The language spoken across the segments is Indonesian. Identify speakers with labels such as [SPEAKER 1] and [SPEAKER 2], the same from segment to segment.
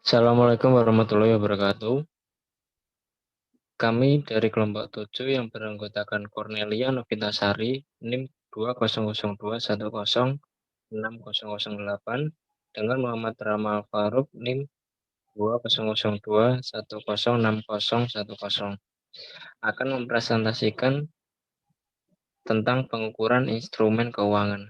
[SPEAKER 1] Assalamualaikum warahmatullahi wabarakatuh. Kami dari kelompok 7 yang beranggotakan Cornelia Novitasari, NIM 20021060008, dengan Muhammad Ramal Farouk, NIM 20021060010, akan mempresentasikan tentang pengukuran instrumen keuangan.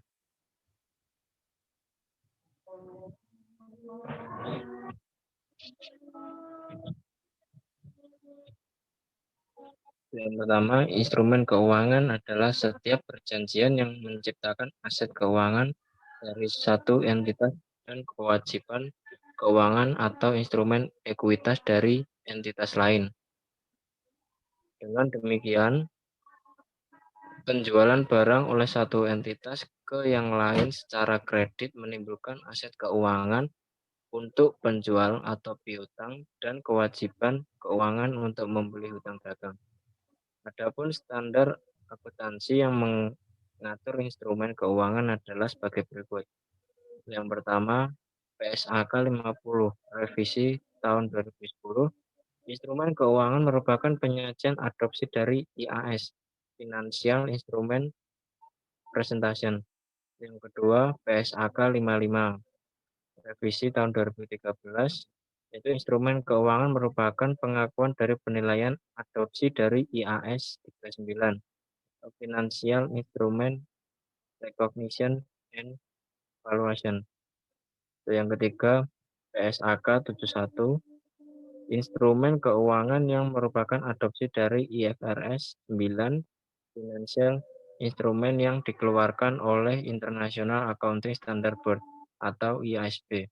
[SPEAKER 1] Yang pertama, instrumen keuangan adalah setiap perjanjian yang menciptakan aset keuangan dari satu entitas dan kewajiban keuangan atau instrumen ekuitas dari entitas lain. Dengan demikian, penjualan barang oleh satu entitas ke yang lain secara kredit menimbulkan aset keuangan untuk penjual atau piutang dan kewajiban keuangan untuk membeli hutang dagang. Adapun standar akuntansi yang mengatur instrumen keuangan adalah sebagai berikut. Yang pertama, PSAK 50 revisi tahun 2010. Instrumen keuangan merupakan penyajian adopsi dari IAS, Financial Instrument Presentation. Yang kedua, PSAK 55 revisi tahun 2013, yaitu instrumen keuangan merupakan pengakuan dari penilaian adopsi dari IAS 39. Financial Instrument Recognition and Valuation. Yang ketiga, PSAK 71, instrumen keuangan yang merupakan adopsi dari IFRS 9, Financial Instrument yang dikeluarkan oleh International Accounting Standard Board atau IASB.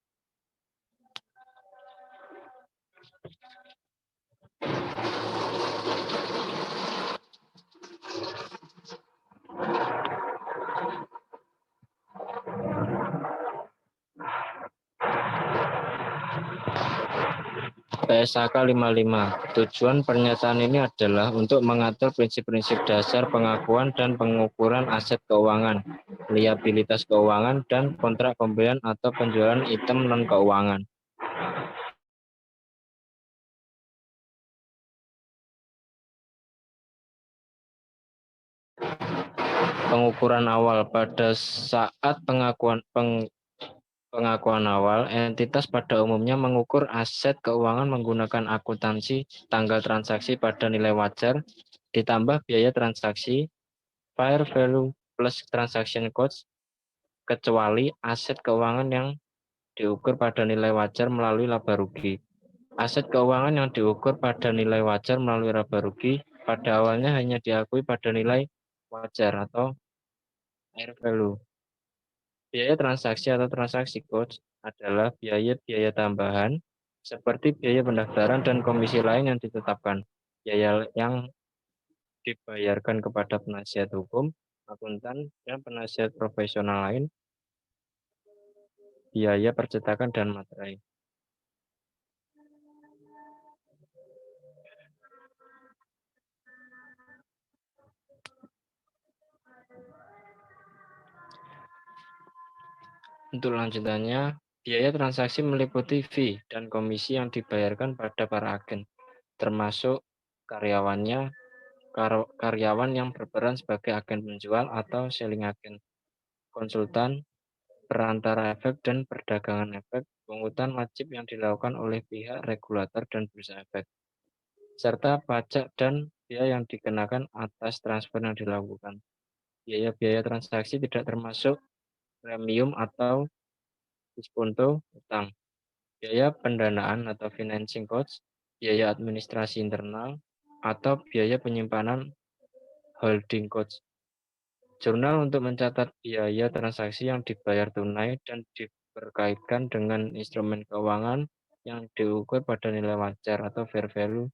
[SPEAKER 1] PSAK 55. Tujuan pernyataan ini adalah untuk mengatur prinsip-prinsip dasar pengakuan dan pengukuran aset keuangan, liabilitas keuangan, dan kontrak pembelian atau penjualan item non-keuangan. Pengukuran awal. Pada saat pengakuan awal, entitas pada umumnya mengukur aset keuangan menggunakan akuntansi tanggal transaksi pada nilai wajar, ditambah biaya transaksi, fair value plus transaction cost, kecuali aset keuangan yang diukur pada nilai wajar melalui laba rugi. Aset keuangan yang diukur pada nilai wajar melalui laba rugi pada awalnya hanya diakui pada nilai wajar atau fair value. Biaya transaksi atau transaksi cost adalah biaya-biaya tambahan seperti biaya pendaftaran dan komisi lain yang ditetapkan. Biaya yang dibayarkan kepada penasihat hukum, akuntan, dan penasihat profesional lain, biaya percetakan dan materai. Untuk lanjutannya, biaya transaksi meliputi fee dan komisi yang dibayarkan pada para agen, termasuk karyawannya, karyawan yang berperan sebagai agen penjual atau selling agent, konsultan, perantara efek dan perdagangan efek, pungutan wajib yang dilakukan oleh pihak regulator dan bursa efek, serta pajak dan biaya yang dikenakan atas transfer yang dilakukan. Biaya-biaya transaksi tidak termasuk premium atau diskonto utang, biaya pendanaan atau financing cost, biaya administrasi internal, atau biaya penyimpanan holding cost. Jurnal untuk mencatat biaya transaksi yang dibayar tunai dan berkaitkan dengan instrumen keuangan yang diukur pada nilai wajar atau fair value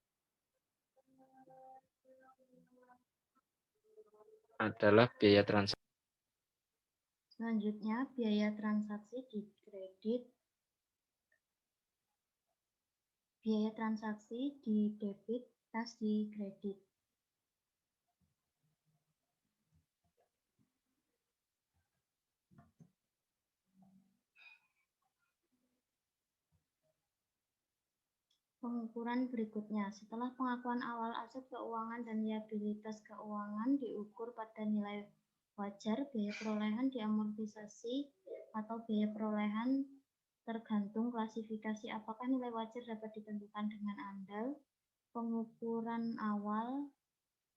[SPEAKER 1] adalah biaya transaksi.
[SPEAKER 2] Selanjutnya, biaya transaksi di kredit. Biaya transaksi di debit tas di kredit. Pengukuran berikutnya, setelah pengakuan awal aset keuangan dan liabilitas keuangan diukur pada nilai wajar, biaya perolehan diamortisasi atau biaya perolehan tergantung klasifikasi apakah nilai wajar dapat ditentukan dengan andal, pengukuran awal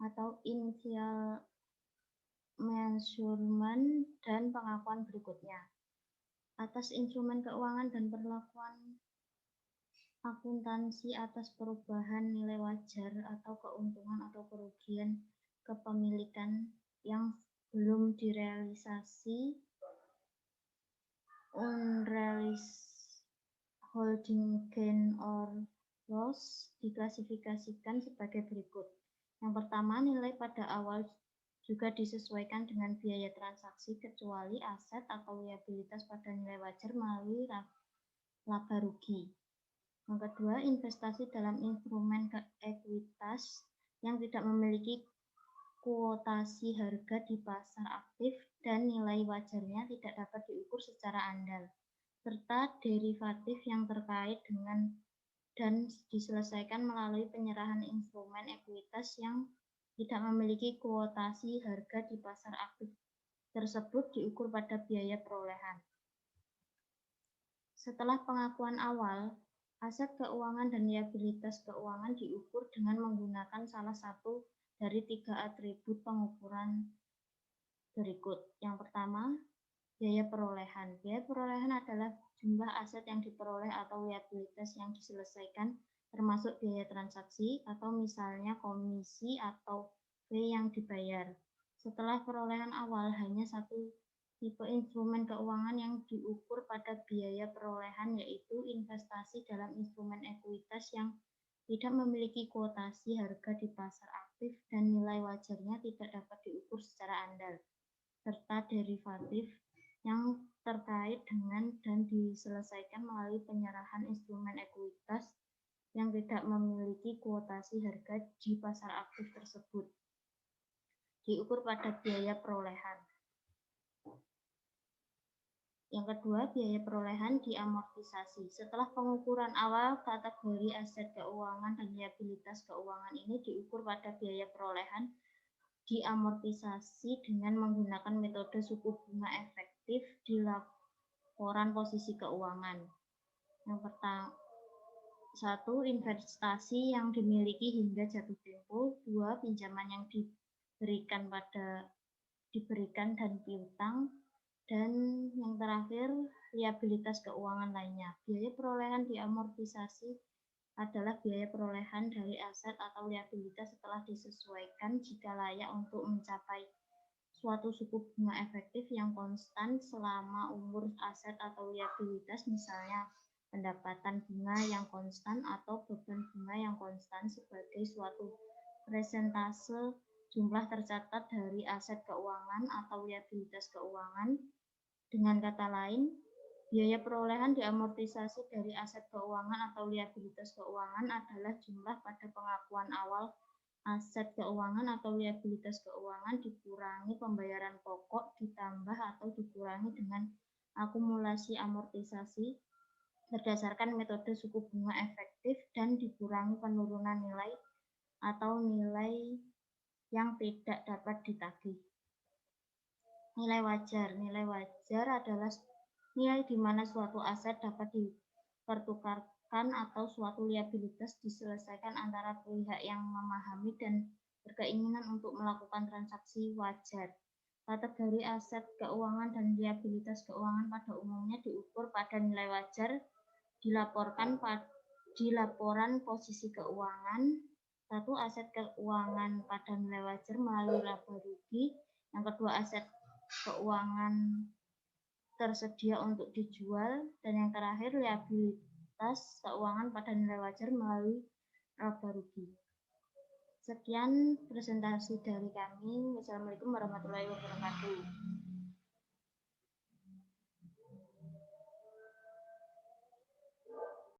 [SPEAKER 2] atau initial measurement, dan pengakuan berikutnya. Atas instrumen keuangan dan perlakuan akuntansi atas perubahan nilai wajar atau keuntungan atau kerugian kepemilikan yang belum direalisasi, unrealized holding gain or loss diklasifikasikan sebagai berikut. Yang pertama, nilai pada awal juga disesuaikan dengan biaya transaksi kecuali aset atau liabilitas pada nilai wajar melalui laba rugi. Yang kedua, investasi dalam instrumen ekuitas yang tidak memiliki kuotasi harga di pasar aktif dan nilai wajarnya tidak dapat diukur secara andal, serta derivatif yang terkait dengan dan diselesaikan melalui penyerahan instrumen ekuitas yang tidak memiliki kuotasi harga di pasar aktif tersebut diukur pada biaya perolehan. Setelah pengakuan awal, aset keuangan dan liabilitas keuangan diukur dengan menggunakan salah satu dari 3 atribut pengukuran berikut. Yang pertama, biaya perolehan. Biaya perolehan adalah jumlah aset yang diperoleh atau liabilitas yang diselesaikan, termasuk biaya transaksi atau misalnya komisi atau fee yang dibayar. Setelah perolehan awal, hanya satu tipe instrumen keuangan yang diukur pada biaya perolehan, yaitu investasi dalam instrumen ekuitas yang tidak memiliki kuotasi harga di pasar aktif dan nilai wajarnya tidak dapat diukur secara andal, serta derivatif yang terkait dengan dan diselesaikan melalui penyerahan instrumen ekuitas yang tidak memiliki kuotasi harga di pasar aktif tersebut, diukur pada biaya perolehan. Yang kedua, biaya perolehan diamortisasi. Setelah pengukuran awal, kategori aset keuangan dan liabilitas keuangan ini diukur pada biaya perolehan diamortisasi dengan menggunakan metode suku bunga efektif di laporan posisi keuangan. Yang pertama, 1. Investasi yang dimiliki hingga jatuh tempo. 2. Pinjaman yang diberikan dan piutang. Dan yang terakhir, liabilitas keuangan lainnya. Biaya perolehan diamortisasi adalah biaya perolehan dari aset atau liabilitas setelah disesuaikan jika layak untuk mencapai suatu suku bunga efektif yang konstan selama umur aset atau liabilitas, misalnya pendapatan bunga yang konstan atau beban bunga yang konstan sebagai suatu persentase jumlah tercatat dari aset keuangan atau liabilitas keuangan. Dengan kata lain, biaya perolehan diamortisasi dari aset keuangan atau liabilitas keuangan adalah jumlah pada pengakuan awal aset keuangan atau liabilitas keuangan dikurangi pembayaran pokok ditambah atau dikurangi dengan akumulasi amortisasi berdasarkan metode suku bunga efektif dan dikurangi penurunan nilai atau nilai yang tidak dapat ditagih. Nilai wajar. Nilai wajar adalah nilai di mana suatu aset dapat dipertukarkan atau suatu liabilitas diselesaikan antara pihak yang memahami dan berkeinginan untuk melakukan transaksi wajar. Kategori aset keuangan dan liabilitas keuangan pada umumnya diukur pada nilai wajar dilaporkan di laporan posisi keuangan. 1. Aset keuangan pada nilai wajar melalui laba rugi. Yang kedua, aset keuangan tersedia untuk dijual, dan yang terakhir liabilitas keuangan pada nilai wajar melalui laba rugi. Sekian presentasi dari kami. Wassalamualaikum warahmatullahi wabarakatuh.